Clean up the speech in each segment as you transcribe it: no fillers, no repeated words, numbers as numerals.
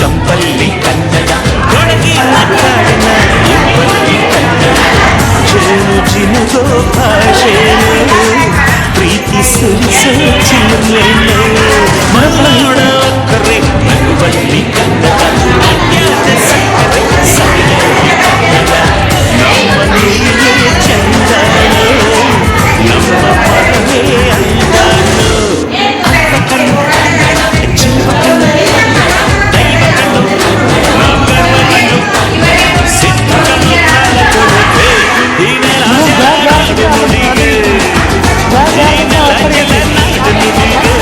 ಕಂಪಲ್ಲಿ ಕನ್ನಡ ಕೊಡಗಿ ಕಾಡಿನ ಇಂಪಲ್ಲಿ ಕನ್ನಡ ಜೇನು ಜಿನುಗೋ ಭಾಷೆನು ಪ್ರೀತಿ ಸುರಿಸೋ ಚಿಲುಮೆನು ಮನೋಡ ಕರೆ ನಗುವಲ್ಲಿ ಕನ್ನಡ ಅಜ್ಞಾತ ಸಕ್ಕರೆ ಸವಿಯಲ್ಲಿ ಕನ್ನಡ ನಮ್ಮ ನೀರೇ ಚಂದನು ನಮ್ಮ ಪರವೇ ಅಂದನು ಅಪ್ಪ ಕಣ್ಣು ಜೀವ ಕಣ್ಣು ದೈವ ಕಣ್ಣು ನಮ್ಮ ಕಣ್ಣು ಸಿದ್ಧ ಕಣ್ಣು ಕಾಲ ಕೊಡುತ್ತೆ ಈ ನೆಲ ನಾಡು ನುಡಿಗೆ ಈ ನೆಲ ಜಲ ನಾಡು ನುಡಿಗೆ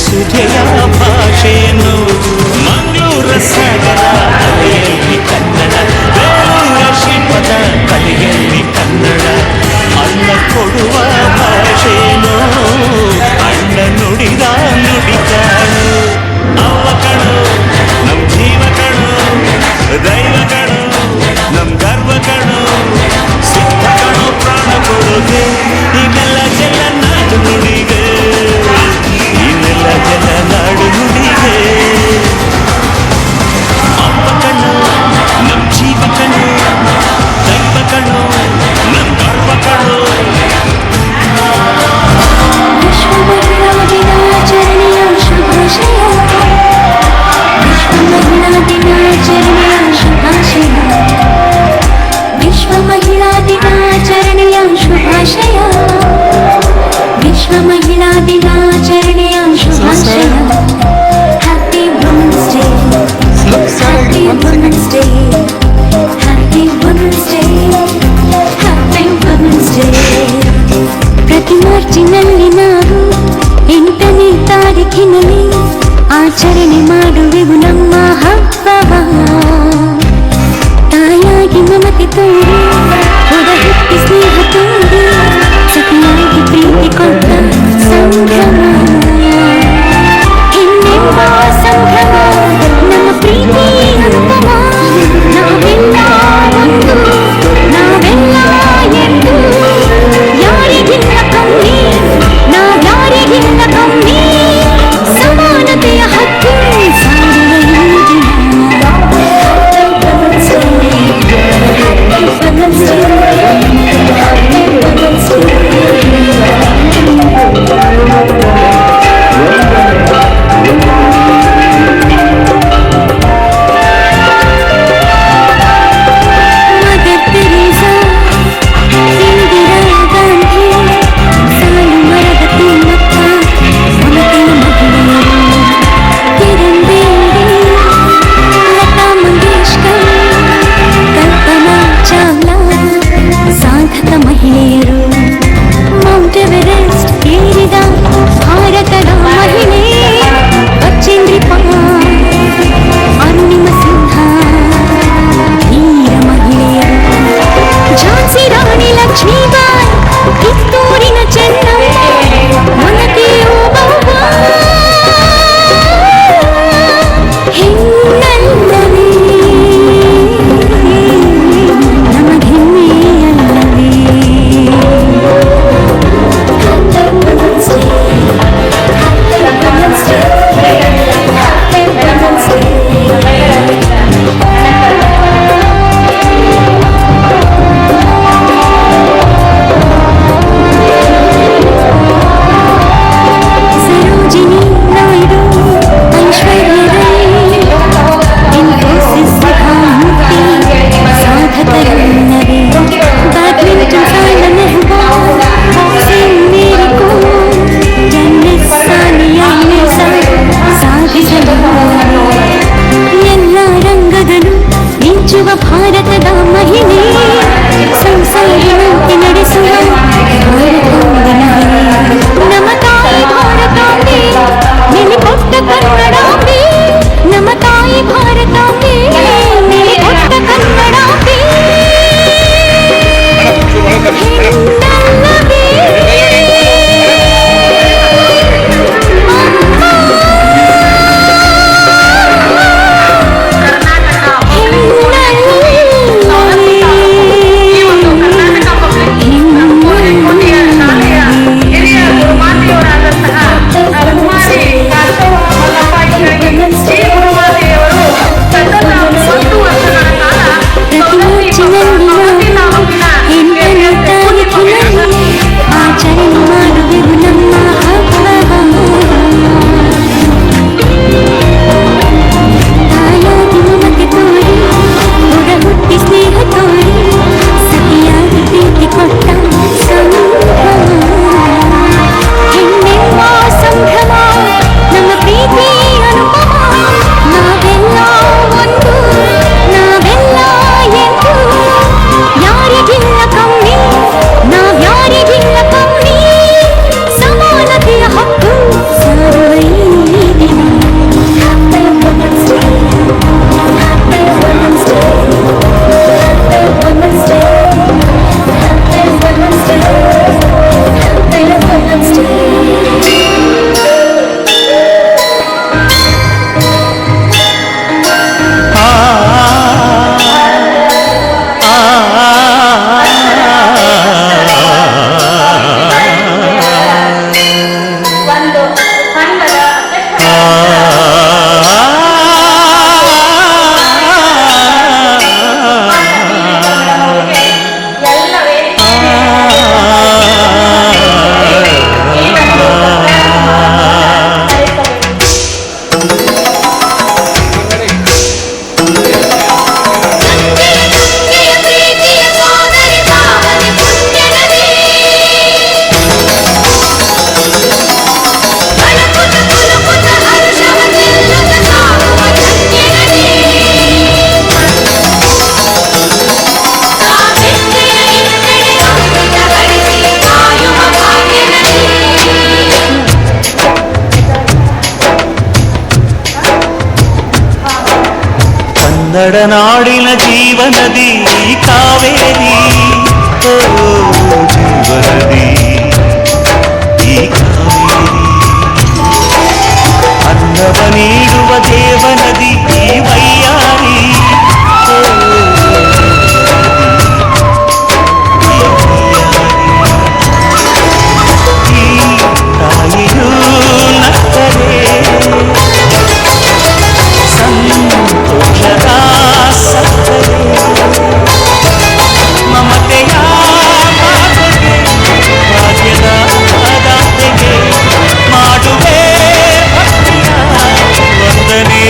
ಸುಧೆಯ ಭಾಷೆಯನ್ನು ಮಂಗಳೂರ ಸಾಗರ ಅಲೆಯಲ್ಲಿ ಕನ್ನಡ ಬೇರೂರ ಶಿಲ್ಪದ ಕಲೆಯಲ್ಲಿ ಕನ್ನಡ ಅಣ್ಣ ಕೊಡುವ ಭಾಷೆಯನ್ನು ಅಣ್ಣ ನುಡಿದ ನುಡಿತಾಳು ಅವ್ವ ಕಣು ನಮ್ ಜೀವ ಕಣು ದೈವ ಕಣು ನಮ್ ಗರ್ವ ಕಣು ಸಿದ್ಧ ಕಣು ಪ್ರಾಣ ಕೊಡುಗೆ ಈಗೆಲ್ಲ ಜಲ ನಾಡು ನುಡಿಗೆ ಜಲ ನಾಡು ನುಡಿಗೆ ಅಪ್ಪ ಕಣ್ಣು ನಮ್ ಜೀವ ಕಣ್ಣು ದೈವ ಕಣ್ಣು ನಮ್ ಗರ್ವ ಕಣ್ಣು ವಿಶ್ವ ಮಹಿಳಾ ದಿನಾಚರಣೆಯ ಶುಭಾಶಯ ವಿಶ್ವ ಮಹಿಳಾ ದಿನಾಚರಣೆಯ ಶುಭಾಶಯ ವಿಶ್ವ ಮಹಿಳಾ ದಿನಾಚರಣೆಯ ಶುಭಾಶಯ happy women's day happy women's day happy women's day happy women's day ಪ್ರತಿ ಮಾರ್ಚಿನಲ್ಲಿ ನಾವು 8ನೇ ತಾರೀಖಿನಲ್ಲಿ ಆಚರಣೆ ಮಾಡುವೆವು ನಮ್ಮ ಹಬ್ಬವ ತಾಯಾಗಿ ಮಮತೆ ತೋರಿ ಹೊರ ಹುಟ್ಟಿ ಸ್ನೇಹ ತೋರಿ ಸತಿಯಾಗಿ ಪ್ರೀತಿ ಕೊಟ್ಟ ಸಂಭ್ರಮ ಇನ್ನೆಂಬ ಸಂಭ್ರಮ ನಮ್ಮ ಪ್ರೀತಿ ಅನುಪಮ ನಾವೆಲ್ಲ ಒಂದು ನಾವೆಲ್ಲ ಎಂದು ಯಾರಿಗಿಲ್ಲ ಕಮ್ಮಿ ನಾವ್ಯಾರಿಗಿಲ್ಲ ಕಮ್ಮಿ ಸಮಾನತೆಯ ಹಕ್ಕು ಸಾರುವ ಈ ದಿನ ಭಾರತದ ಮಹಿಳೆ ಸಂಸಾರವಂತೆ ನಡೆಸುವ ಭಾರತಾಂಬೆ ಮಹಿಳೆ. ನಮ್ಮ ತಾಯಿ ಭಾರತಾಂಬೆ ನೆಲೆಗೊಟ್ಟ ಕನ್ನಡಾಂಬೆ. ನಮ್ಮ ತಾಯಿ ಭಾರತಾಂಬೆ ನೆಲೆಗೊಟ್ಟ ಕನ್ನಡಾಂಬೆ. ಹೆಣ್ಣಲ್ಲವೇ ಆಚರಣೆ ಮಾಡುವೆವು ನಮ್ಮ ಹಬ್ಬವ. ತಾಯಾಗಿ ಮಮತೆ ತೋರಿ ಒಡ ಹುಟ್ಟಿ ಸ್ನೇಹ ತೋರಿ ಸತಿಯಾಗಿ ಪ್ರೀತಿ ಕೊಟ್ಟ ಸಂಭ್ರಮ. ಹೆಣ್ಣೆಂಬ ಸಂಭ್ರಮ ನಮ್ಮ ಪ್ರೀತಿ ಅನುಪಮ. ನಾವೆಲ್ಲ ಒಂದು ನಾವೆಲ್ಲ ಎಂದು ಯಾರಿಗಿಲ್ಲ ಕಮ್ಮಿ ನಾವ್ಯಾರಿಗಿಲ್ಲ ಕಮ್ಮಿ. ಸಮಾನತೆಯ ಹಕ್ಕು ಸಾರುವ ಈ ದಿನ. Happy Women's Day. Happy Women's Day. Happy Women's Day. Happy Women's Day. Happy Women's Day. ಒಂದು ಸಂಘದ ಎಲ್ಲ ವೇದಿಕೆ ಕನ್ನಡ ನಾಡಿನ ಜೀವನದಿ ಕಾವೇರಿ. ಓ ಜೀವನದಿ ಈ ಕಾವೇರಿ. ಅನ್ನವ ನೀಡುವ ದೇವನದಿ ಈ ವೈಯಾರಿ. ಓ ಈ ವೈಯಾರಿ. ಈ ತಾಯಿಯೂ ನಕ್ಕರೆ ಸಂತೋಷದ ಸಕ್ಕರೆ. ಮಮತೆಯ ಮಾತೆಗೆ ಭಾಗ್ಯದ ದಾತೆಗೆ ಮಾಡುವೆ ಭಕ್ತಿಯ ವಂದನೆ.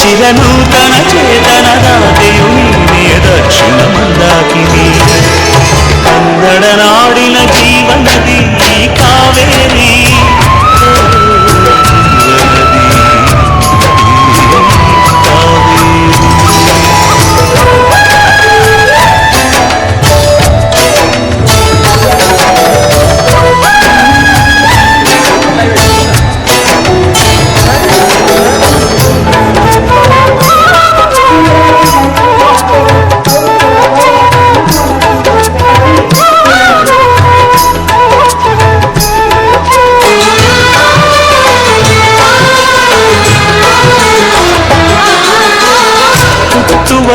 ಚಿರನೂತನ ಚೇತನದಾತೆಯು ನೀನೇ ದಕ್ಷಿಣ ಮಂದಾಕಿನಿ ಕನ್ನಡ ನಾಡಿನ ಜೀವನದಿ ಈ ಕಾವೇರಿ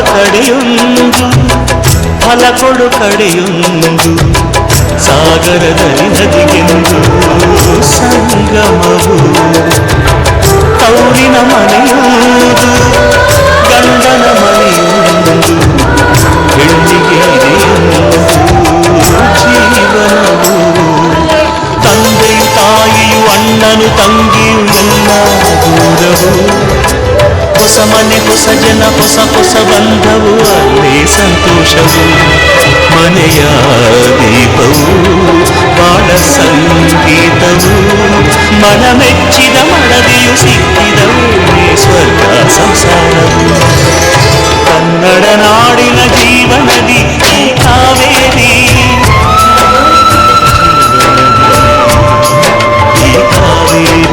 ಕಡೆಯೊಂದು ಫಲ ಕೊಡು ಕಡೆಯೊಂದು ಸಾಗರದಲ್ಲಿ ನದಿಗೆಂದು ಸಂಗಮವು ತೌರಿನ ಮನೆಯುವುದು ಗಂಡನ ಮನೆಯುವುದು ಹೆಣ್ಣಿಗೆ ಜೀವನವು ತಂದೆಯು ತಾಯಿಯು ಅಣ್ಣನು ತಂಗಿಯು ಎಲ್ಲ ದೂರವು ಹೊಸ ಮನೆ ಹೊಸ ಜನ ಹೊಸ ಹೊಸ ಬಂಧವು ಅಲ್ಲೇ ಸಂತೋಷವು ಮನೆಯ ದೀಪವು ಬಾಳ ಸಂಗೀತವು ಮನ ಮೆಚ್ಚಿದ ಮಡದಿಯು ಸಿಕ್ಕಿದವು ಸ್ವರ್ಗ ಸಂಸಾರವು ಕನ್ನಡ ನಾಡಿನ ಜೀವನದಿ ಈ ಕಾವೇರಿ ಈ ಕಾವೇರಿ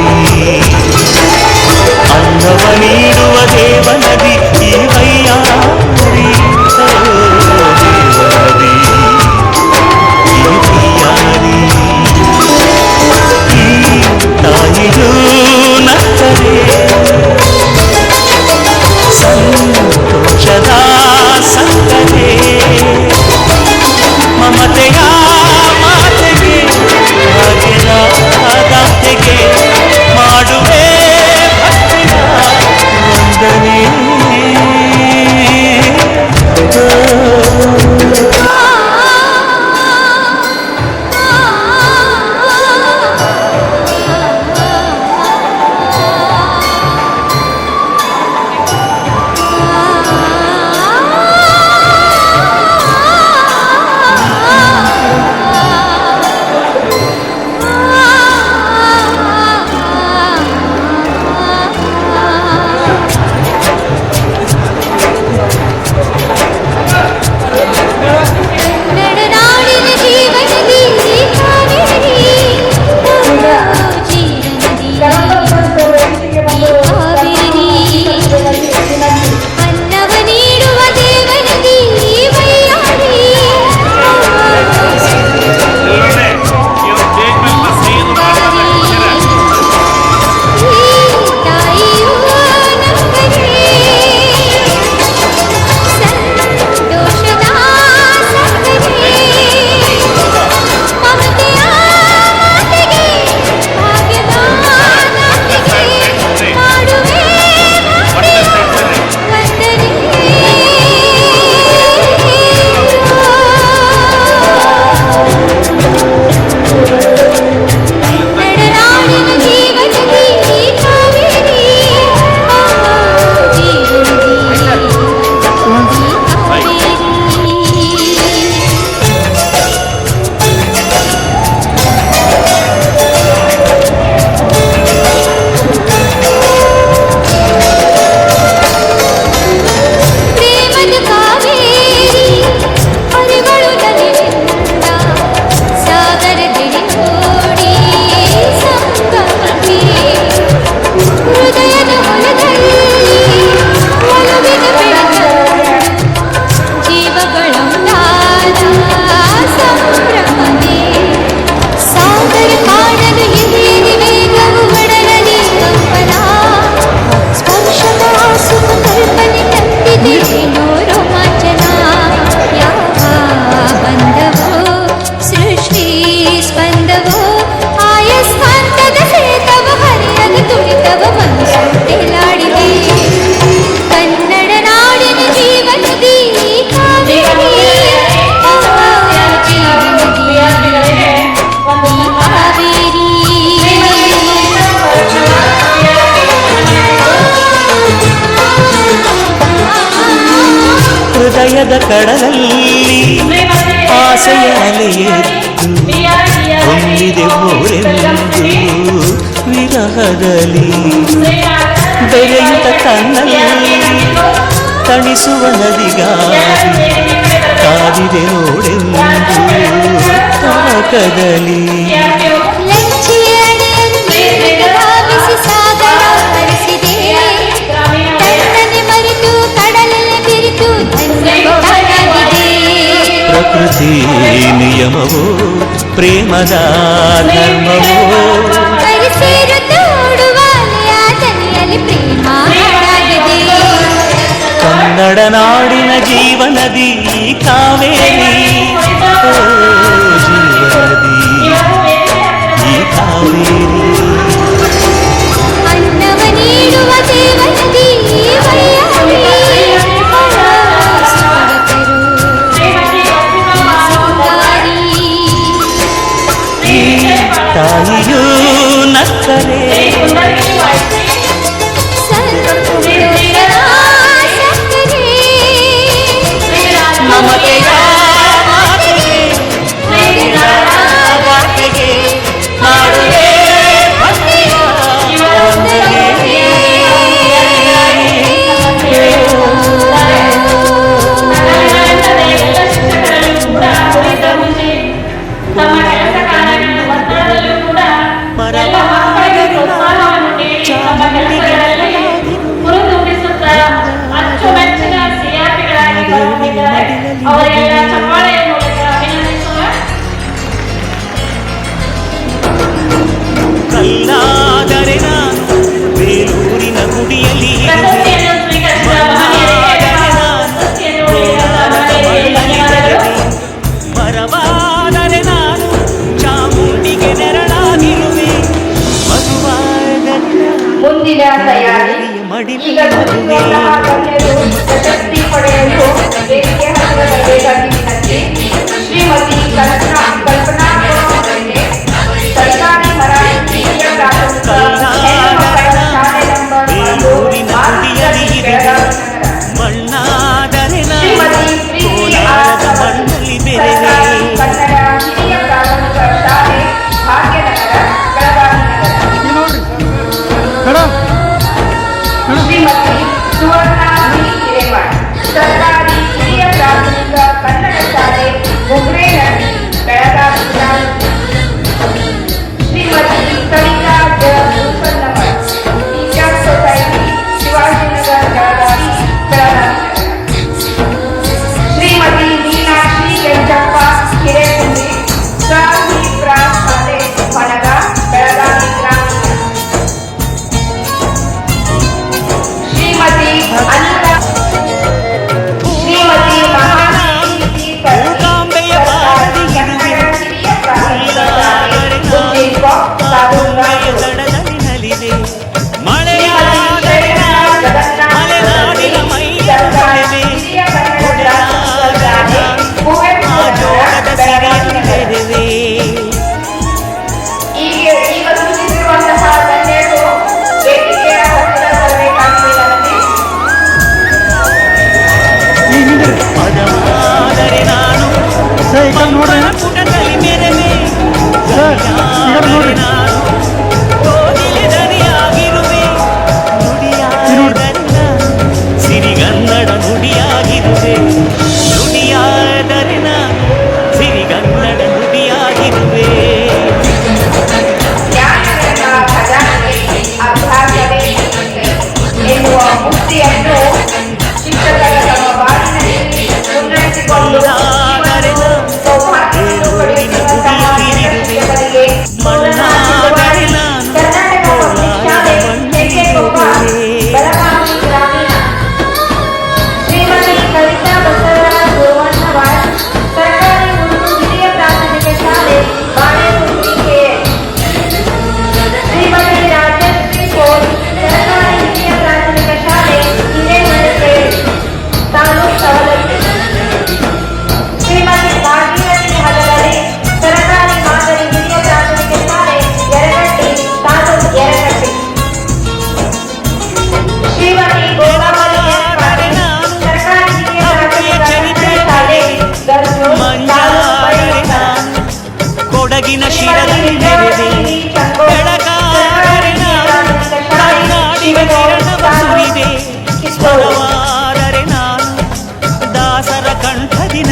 ಅನ್ನವ ನೀಡುವ ದೇವನದಿ ಈ ವೈಯಾರಿ ದೇವನದಿ ಈ ವೈಯಾರಿ ಈ ತಾಯಿಯೂ ನಕ್ಕರೆ ಸಂತೋಷದ ಹೃದಯದ ಕಡಲಲ್ಲಿ ಆಸೆಯ ಅಲೆಯೆದ್ದು ಹೊಮ್ಮಿದೆ ಹೋರೆಂದು ವಿರಹದಲ್ಲಿ ಬೆರೆಯುತ್ತ ಕಣ್ಣಲ್ಲಿ ತಣಿಸುವ ನದಿಗಾಗಿ ಕಾದಿದೆ ನೋಡೆಂದು ತಾಕದಲ್ಲಿ ಭಾವಿಸಿ ಸಾಗರ ಹರಿಸಿದೆ ತನ್ನನೆ ಮರೆತು ಕಡಲಲ್ಲಿ ಬಿರಿತು ಧನ್ಯವಾಗಿದೆ ಪ್ರಕೃತಿ ನಿಯಮವೋ ಪ್ರೇಮದ ಧರ್ಮವೋ ಪರಿಸೇರು ತೋಡುವ ಯಾತನೆಯಲ್ಲಿ ಪ್ರೇಮ ಹಾಡಾಗಿದೆ ಕನ್ನಡ ನಾಡಿನ ಜೀವನದಿ ಕಾವೇರಿ ಓ ಜೀವನದಿ ಈ ಕಾವೇರಿ ಅನ್ನವ ನೀಡುವ ದೇವನದಿ ವೈಯಾರಿ ಈ ತಾಯಿಯೂ ನಕ್ಕರೆ ಮಮತೆಯ ಮಾತಿಗೆ ಮಾತಿಗೆ ಮಾಡುವೆ ಭಕ್ತಿಯ ವಂದನೆ. ಅವರೆಲ್ಲ ಚಪ್ಪಾಳೆಯ ಮೂಲಕ ಅಭಿನಂದಿಸುವ. ಕಲ್ಲಾದರೆ ನಾನು ಬೇಲೂರಿನ ಗುಡಿಯಲ್ಲಿ ಪ್ರಶಸ್ತಿಯನ್ನು ಸ್ವೀಕರಿಸಿದ ಮಹನೀಯರಿಗೆ ಪ್ರಶಸ್ತಿಯನ್ನು ಉಳಿಸಿದ ಮಹನೀಯರಿಗೆ ಮರವಾದರೆ ನಾನು ಚಾಮುಂಡಿಗೆ ನೆರಳಾಗಿರುವೆ ಮಗುವಾದರೆ ಮುಂದಿನ ತಯಾರಿ ಈಗ ನುಡಿಯುವಂತಹ ಗಣ್ಯರು ಪ್ರಶಸ್ತಿ ಪಡೆಯಲು ವೇದಿಕೆ ಹತ್ತಿರ ಬರಬೇಕಾಗಿದೆ.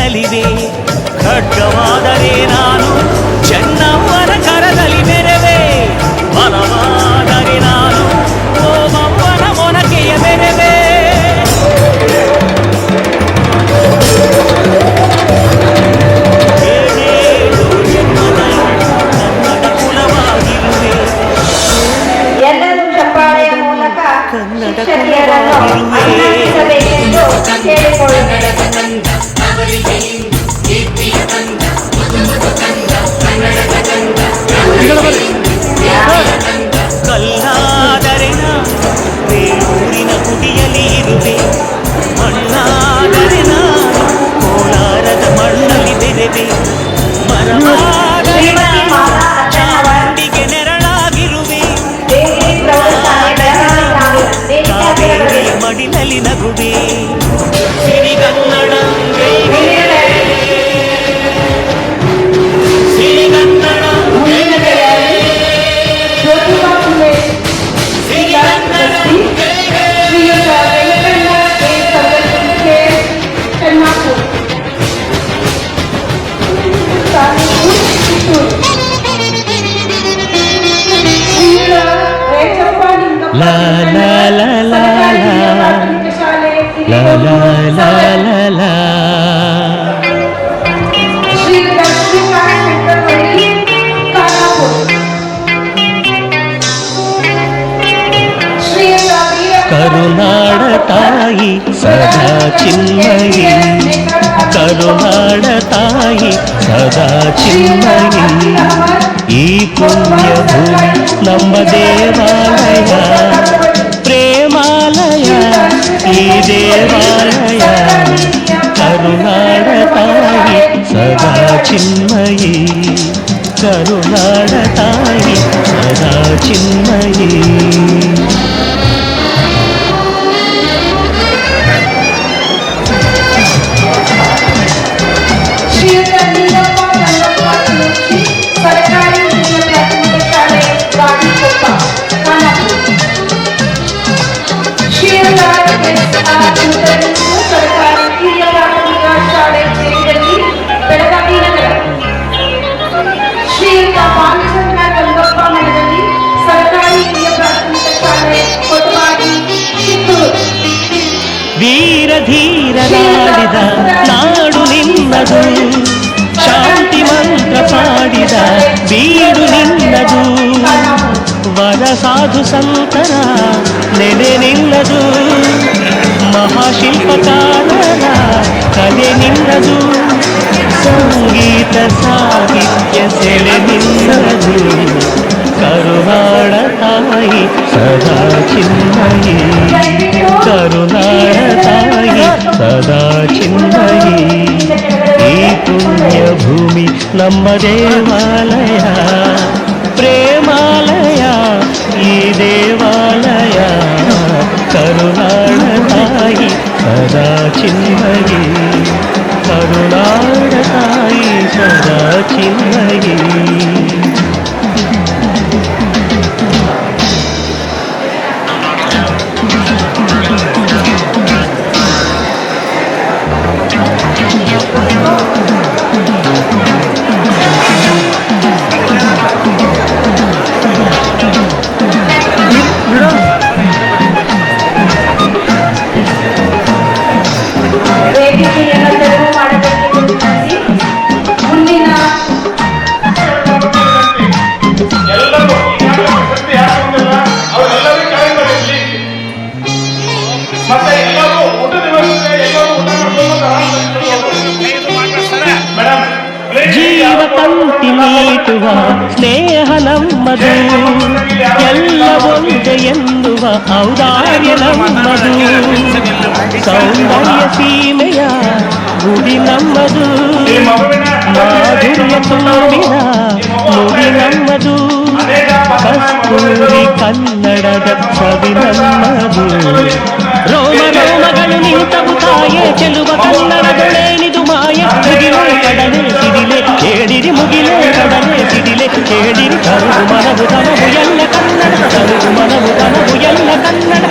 ಬೆಳಗಲಿವೆ. ಖಡ್ಗವಾದರೆ ನಾನು ಚೆನ್ನಮ್ಮನ ಕರದಲ್ಲಿ ಮೆರೆವೆ. ಬಲವಾದರೆ ನಾನು ಓಮವ್ವನ ಮೊನಕೆಯ ಮೆರೆವೆ. ಏನೇನು ಜನ್ಮದಲ್ಲಿ ಕನ್ನಡ ಕುಲವಾಗಿರುವೆ. ಎಲ್ಲರೂ ಚಪ್ಪಾಳೆಯ ಮೂಲಕ ಶಿಕ್ಷಕಿಯರನ್ನು ಅಭಿನಂದಿಸಬೇಕೆಂದು ಕೇಳಿಕೊಳ್ಳುತ್ತೇವೆ. ಕಲ್ಲಾದರೆ ನಾನು ಬೇಲೂರಿನ ಗುಡಿಯಲ್ಲಿ ಇರುವೆ. ಮಣ್ಣಾದರೆ ನಾನು ಕೋಲಾರದ ಮಣ್ಣಲ್ಲಿ ಬೆರೆವೆ. ಮರವಾದರೆ ನಾನು ಚಾವಂಡಿಗೆ ನೆರಳಾಗಿರುವೆ. ಕಾವೇರಿಯ ಮಡಿಲಲ್ಲಿ ನಗುವೆ. ಸಿರಿಗನ್ನಡ ಸಿರಿಗನ್ನಡ la la la la la la la la la. ಕರುನಾಡ ತಾಯಿ ಸದಾ ಚಿನ್ಮಯಿ. ಕರುನಾಡ ತಾಯಿ ಸದಾ ಚಿನ್ಮಯಿ. ಈ ಪುಣ್ಯ ಭೂಮಿ ನಮ್ಮ ದೇವಾಲಯ. ಪ್ರೇಮಾಲಯ ಈ ದೇವಾಲಯ. ಕರುನಾಡ ತಾಯಿ ಸದಾ ಚಿನ್ಮಯಿ. ಕರುನಾಡ ತಾಯಿ ಸದಾ ಚಿನ್ಮಯಿ. ಸರ್ಕಾರಿ ಹಿರಿಯ ಪ್ರಾಥಮಿಕ ಶಾಲೆ ಗಾಡಿಕೊಪ್ಪ ಖಾನಾಪುರ. ಶ್ರೀರಾಮ್ ಸರ್ಕಾರಿ ಹಿರಿಯ ಪ್ರಾಥಮಿಕ ಶಾಲೆ ಸೇರಿದಲ್ಲಿ ಬೆಳಗಾವಿ ನಗರ. ಶ್ರೀಯುತ ಬಾಲಚಂದ್ರ ಗಂಗಪ್ಪ ಮಠದಲ್ಲಿ ಸರ್ಕಾರಿ ಹಿರಿಯ ಪ್ರಾಥಮಿಕ ಶಾಲೆ ಕೊಟವಾಡಿ ಚಿತ್ತೂರು. ವೀರ ಧೀರನಾಡಿದ ನಾಡು ನಿನ್ನದು. ಶಾಂತಿ ಮಂತ್ರ ಪಾಡಿದ ಬೀಡು ನಿನ್ನದು. ವರ ಸಾಧು ಸಂತರ ನೆಲೆ ನಿನ್ನದು. ಮಹಾಶಿಲ್ಪಕಾರರ ಕಲೆ ನಿನ್ನದು. ಸಂಗೀತ ಸಾಹಿತ್ಯ ಸೆಲೆ ನಿನ್ನದು. ಕರುನಾಡ ತಾಯಿ ಸದಾ ಚಿನ್ಮಯಿ. ಕರುನಾಡ ತಾಯಿ ಸದಾ ಚಿನ್ಮಯಿ. ಈ ಪುಣ್ಯ ಭೂಮಿ ನಮ್ಮ ದೇವಾಲಯ. ಪ್ರೇಮಾಲಯ ಈ ದೇವಾಲಯ. ಕರುನಾಡ ತಾಯಿ ಸದಾ ಚಿನ್ಮಯಿ. ಕರುನಾಡ ತಾಯಿ ಸದಾ ಚಿನ್ಮಯಿ. ವೇದಿಕೆಯನ್ನು ತೆರವು ಮಾಡಬೇಕೆಂದು ವಿನಂತಿ. ಮುಂದಿನ ಜೀವ ತಂತಿ ಮೀಟುವ ಸ್ನೇಹ ನಮ್ಮದು. ಎಲ್ಲ ಒಂದೇ ಎನ್ನುವ ಔದಾರ್ಯ ನಮ್ಮದು. ಸೌಂದರ್ಯ ಸೀಮೆಯ ಗುಡಿ ನಮ್ಮದು. ಮಾಧುರ್ಯ ತುಂಬಿನ ನುಡಿ ನಮ್ಮದು. ಕಸ್ತೂರಿ ಕನ್ನಡದ ಸವಿ ನಮ್ಮದು. ರೋಮ ರೋಮಗಳು ನಿಂತವು ತಾಯೇ ಚೆಲುವ ಕನ್ನಡದೊಳೇನಿದು ಮಾಯೆ. ಮುಗಿಲೆ ಕಡಲೆ ಸಿಡಿಲೆ ಕೇಳಿರಿ. ಮುಗಿಲೆ ಕಡಲೆ ಸಿಡಿಲೆ ಕೇಳಿರಿ. ಕರುವು ಮನವು ತನವು ಎಲ್ಲ ಕನ್ನಡ. ಕರುವು ಮನವು ತನವು ಎಲ್ಲ ಕನ್ನಡ.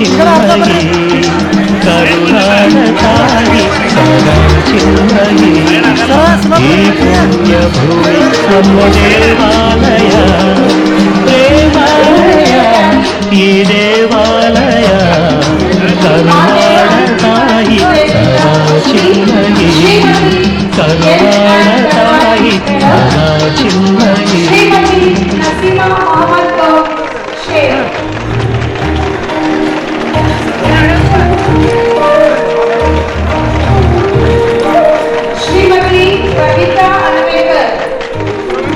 ಚಿನ್ಮಯಿ ಕರುಣಾಳ ತಾಯಿ ಸದಾ ಚಿನ್ಮಯಿ ಈ ಪುಣ್ಯ ಭೂಮಿ ನಮ್ಮ ದೇವಾಲಯ ದೇವಾಲಯ ಈ ದೇವಾಲಯ ಕರುಣಾಳ ತಾಯಿ ಸದಾ ಚಿನ್ಮಯಿ ಕರುಣಾಳ ತಾಯಿ ಸದಾ ಚಿನ್ಮಯಿ श्रीमती नसीमा मोहम्मद कौर शेख श्रीमती कविता अनवेकर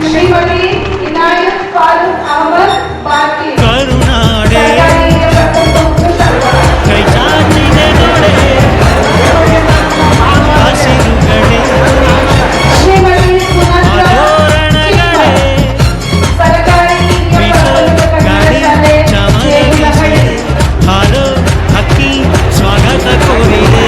श्रीमती इनायत फारूक अहमद बाकी ಕರುಣಾಡೆ ಕೈ ಚಾಚಿದೆ ನೋಡೆ ಹಸಿರುಗಡೆ श्रीमती सुनंदा ಆಭರಣಗಳೇ सरकारी ಗಾಡಿ ಚಮಕಿಸಿ ಹಾಲು ಹಕ್ಕಿ ಸ್ವಾಗತ ಕೋರಿದೆ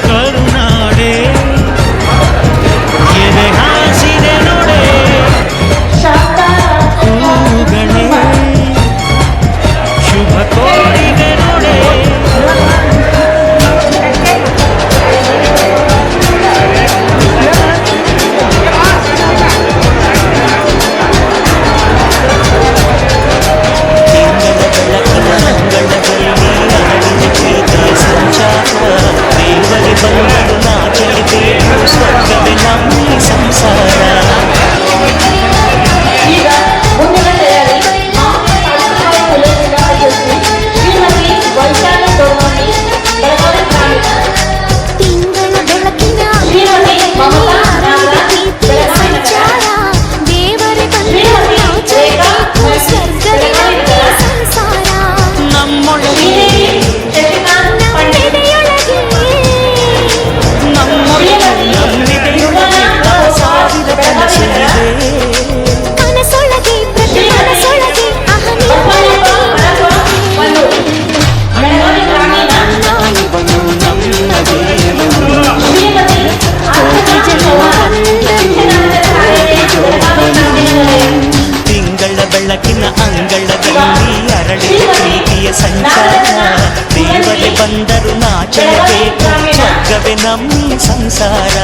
ಕರುನಾಡೆ ಎದೆ ಹಾಸಿದೆ ನೋಡೆ ಹೂಗಳೇ ಶುಭ ಕೋರಿದೆ ನೋಡೆ ದೇವರಿಗೆ ಬಂದರು ನಾಚಲಿಬೇಕು ಸ್ವರ್ಗವೇ ನಮ್ಮ ಸಂಸಾರ ಈಗ ಮುಂದಿನ ತಯಾರಿ ಶ್ರೀಮತಿ ವೈಶಾಲಿ ದೊಡ್ಮನಿ ಬೆಳಗಾವಿ ಗ್ರಾಮೀಣ ತಿಂಗಳ ಬೆಳಕಿನ ಶ್ರೀಮತಿ ಮಮತಾ ನಾಗರಾಜ್ ಬೆಳಗಾವಿ ನಗರ ದೇವರೇ ಶ್ರೀಮತಿ ರೇಖಾ ಸ್ವರ್ಗವೇ ನಮ್ಮ ಸಂಸಾರ ನಮ್ಮೊಳಗೆ ಶಶಿಕಾಂತ್ ಪಂಡಿತ್ ನಮ್ಮಿದೆಯೊಳಗೆ ಸಾವಿರ ಕನಸಿದೆ ಮನಸೊಳಗೆ ಪ್ರತಿ ಮನಸೊಳಗೆ ಬೆಳಗಾವಿ ಗ್ರಾಮೀಣ ನಾನಿವನು ನನ್ನ ದೇವರು ಶ್ರೀಮತಿ ಆರ್ಚನಾ ಚೌಹಾಣ್ ದಕ್ಷಿಣಾಂಧ್ರ ಸಾಹಿತ್ಯ ಬೆಳಗಾವಿ ಗ್ರಾಮೀಣ ತಿಂಗಳ ಬೆಳಕಿನ ಅಂಗಳದಲ್ಲಿ ಅರಳಿದ ಪ್ರೀತಿಯ ಸಂಚಾರ ದೇವರೇ ಬಂದರು ನಾಚಲೇಬೇಕು ಸ್ವರ್ಗವೇ ನಮ್ಮ ಸಂಸಾರ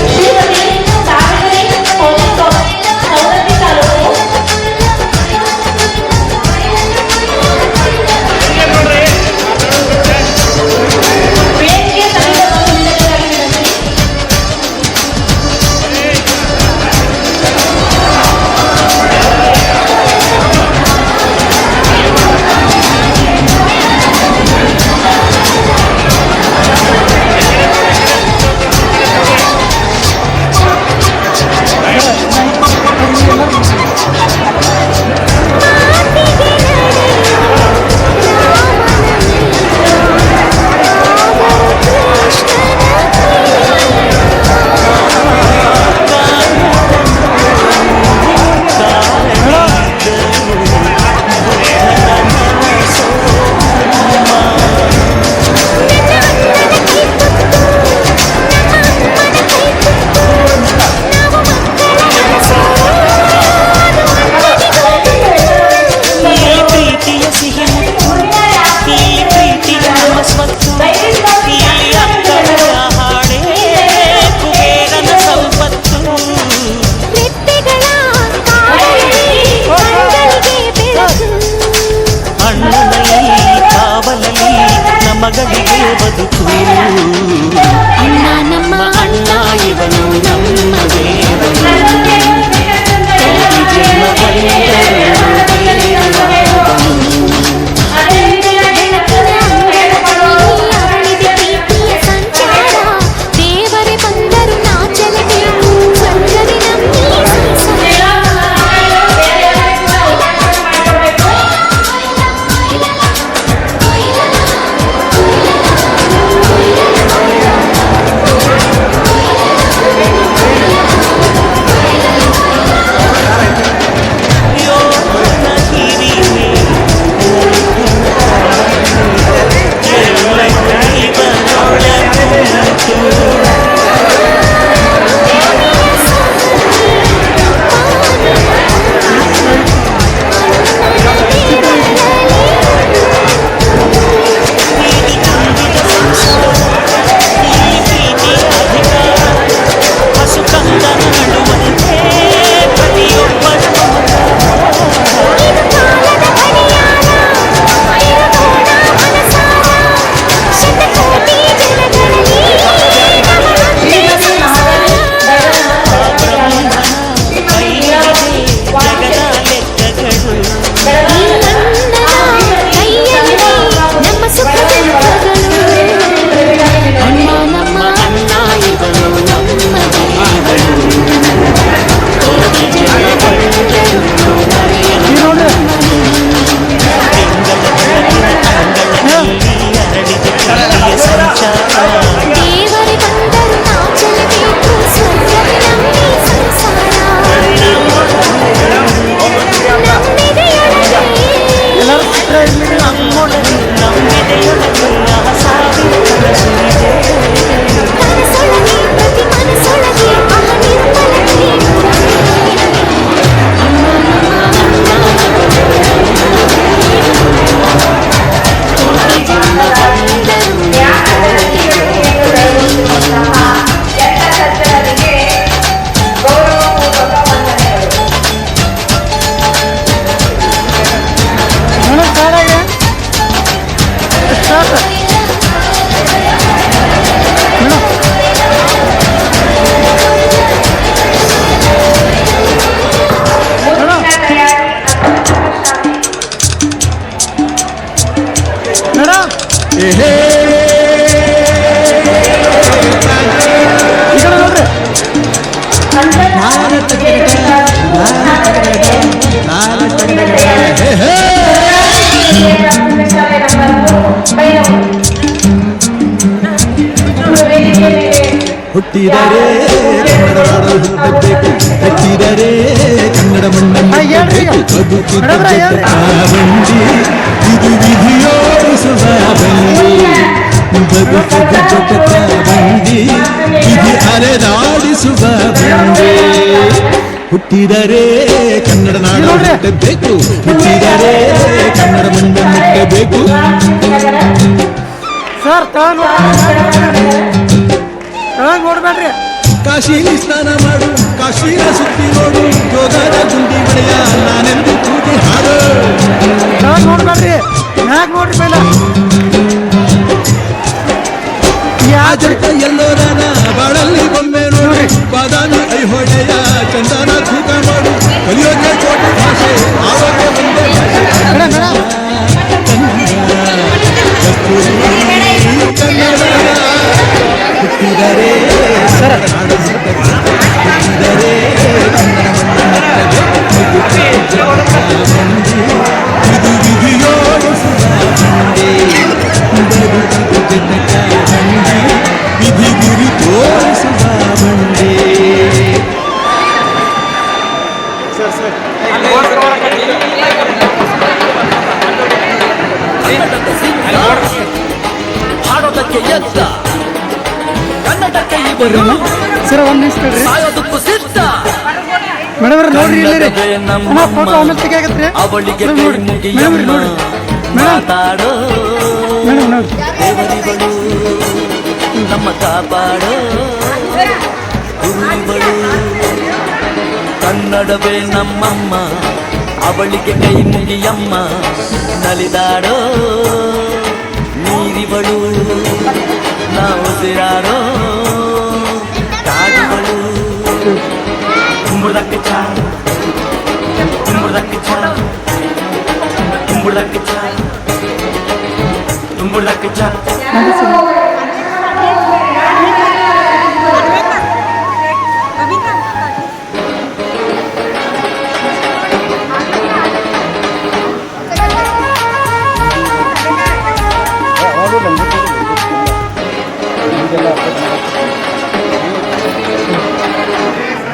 ಶ್ರೀಮತಿ ಸಾವಿತ್ರಿ ಕೋಲಿಕೌರ್ ಸೌದತ್ತಿ ತಾಲೂಕು ವೇದಿಕೆ ಸಂಗೀತ ಸಂಯೋಜಕರಾಗಿ ವಿನಂತಿ. ಹುಟ್ಟಿದರೆ ಕನ್ನಡ ನಾಡು ಹುಟ್ಟಬೇಕು, ಹುಟ್ಟಿದರೆ ಕನ್ನಡ ಮಣ್ಣಬೇಕು, ಬದುಕಿದ ಬಂಡಿ ಇದು ವಿಧಿಯೋಡಿಸುವ ಬಂಡಿ, ಬದುಕಿದ ಬಂಡಿ ವಿಧಿ ಅಲೆದಾಡಿಸುವ ಬಂಡಿ. ಹುಟ್ಟಿದರೆ ಕನ್ನಡ ನಾಡು ಹುಟ್ಟಬೇಕು, ಹುಟ್ಟಿದರೆ ಕನ್ನಡ ಮಣ್ಣ ಮುಟ್ಟಬೇಕು. ಸರ್ ನೋಡ್ಬೇಡ್ರಿ. ಕಾಶಿಲಿ ಸ್ನಾನ ಮಾಡು, ಕಾಶಿನ ಸುತ್ತಿ ನೋಡು, ಯೋಗದ ಗುಂಡಿ ಬಳೆಯ ನಾನೆಂದು ಕೂಗಿ ಹಾಡು. ನೋಡ್ಬೇಡ್ರಿ, ಯಾಕೆ ನೋಡ್ರಿ ಪೈಲ ಯಾಜಂತ ಎಲ್ಲೋರನ ಬಾಳಲ್ಲಿ ಒಮ್ಮೆ ನೋಡಿ, ಬಾದಾಮಿ ಐಹೊಳೆಯ ಚಂದನ ತೂಕ ಮಾಡು, ಕಲಿಯೋಕೆ ಚೋಟ ಭಾಷೆ ಆವಾಗ ಒಂದೇ ಭಾಷೆ. ಹುಟ್ಟಿದರೆ ಹುಟ್ಟಿದರೆ ಇದು ವಿಧಿಯೋಡಿಸುವ ಬಂಡಿ, ಬದುಕಿದ ಜನಕ ಬಂಡಿ ವಿಧಿ ಗುರಿ ತೋರಿಸುವ ಬಂಡಿ. ಹಾಡೋದಕ್ಕೆ ಎದ್ದ ಕನ್ನಡಕ್ಕೆ ಇವರು ಸರ್ ಒಂದ್ ನಿಮಿಷ ತಡ್ರಿ ಸಾಯೋದಕ್ಕೂ ಸಿದ್ಧ. ಮೇಡಮ್ ನೋಡ್ರಿ ಇಲ್ಲಿ ಫೋಟೋ ಆಮೇಲೆ ತೆಗಿಯಾಗತ್ರಿ. ಅವಳಿಗೆ ನೋಡಿ ಮೇಡಮ್ ನೋಡಿ ಮಾತಾಡೋ ಮೇಡಮ್ ನೋಡಿ ದೇವರಿಗಳು ನಮ್ಮ ಕಾಪಾಡೋ ಗುರುಗಳು. ಕನ್ನಡವೇ ನಮ್ಮಮ್ಮ, ಅವಳಿಗೆ ಕೈ ಮುಗಿಯಮ್ಮ, ನಲಿದಾಡೋ ನೀರಿವಳು, ನಾವು ಉಸಿರಾಡೋ ಕಾಡುಗಳು. ಕುಂಬಳಕ್ಕೆ ಚಾ, ಕುಂಬಳಕ್ಕೆ ಚಾ, ಕುಂಬಳಕ್ಕೆ ಚಾ, ಕುಂಬಳಕ್ಕೆ ಚಾ.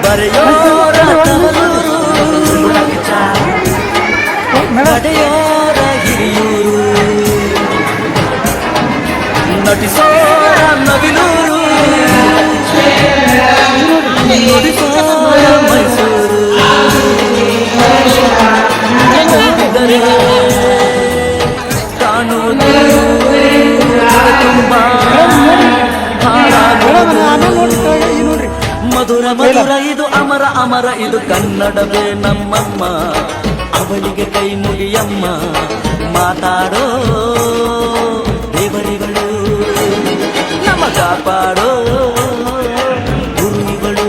ಬರೆಯೋರ ತವರೂರು, ನಡೆಯೋರ ಹಿರಿಯೂರು, ನಟಿಸೋರ ನವಿಲೂರು, ನುಡಿಸೋರ ಮೈಸೂರು. ನೋಡಿದರೆ ಕಾಣುವುದು ತುಂಬ ಮಧುರ ಮಧುರ ಇದು ಅಮರ ಅಮರ ಇದು ಕನ್ನಡವೇ ನಮ್ಮಮ್ಮ, ಅವಳಿಗೆ ಕೈ ಮುಗಿಯಮ್ಮ, ಮಾತಾಡೋ ದೇವರಿಗಳು ನಮ್ಮ ಕಾಪಾಡೋ ಗುರುಗಳು.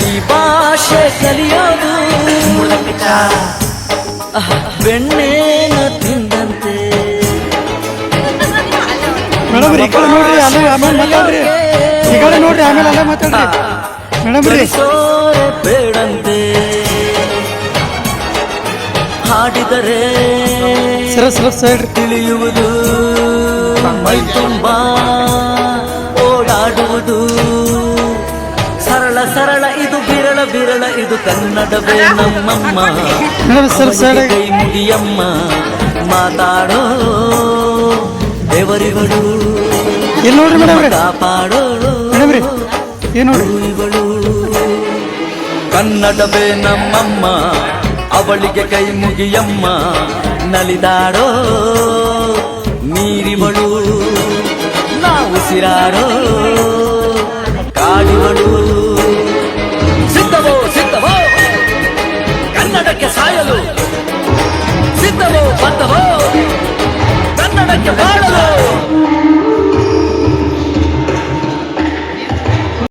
ಈ ಭಾಷೆ ಕಲಿಯೋದು ಬೆಣ್ಣೆನ ತಿಂದಂತೆ. ಮೇಡಮ್ ಈ ಕಡೆ ನೋಡ್ರಿ, ಅಲ್ಲೇ ಆಮೇಲೆ ಮಾತಾಡ್ರಿ. ಈ ಕಡೆ ನೋಡ್ರಿ, ಆಮೇಲೆ ಅಲ್ಲೇ ಮಾತಾಡ್ರಿ ಮೇಡಮ್ ರೀ. ಸೋರೆ ಬೇಡಂತೆ, ಹಾಡಿದರೆ ಸೈಡ್ ತಿಳಿಯುವುದು, ಮೈ ತುಂಬ ಓಡಾಡುವುದು, ಸರಳ ಸರಳ ಇದು ಬಿರಳ ಬಿರಳ ಇದು ಕನ್ನಡವೇ ನಮ್ಮಮ್ಮ, ಕೈ ಮುಗಿಯಮ್ಮ, ಮಾತಾಡೋ ದೇವರಿಗಳು ಕಾಪಾಡೋ ಗುರುಗಳು. ಕನ್ನಡವೇ ನಮ್ಮಮ್ಮ, ಅವಳಿಗೆ ಕೈ ಮುಗಿಯಮ್ಮ, ನಲಿದಾಡೋ ನೀರಿವಳು, ನಾವು ಉಸಿರಾಡೋ ಕಾಡಿವಳು. ಸಿದ್ಧವೋ ಸಿದ್ಧವೋ ಬಾಂಧವೋ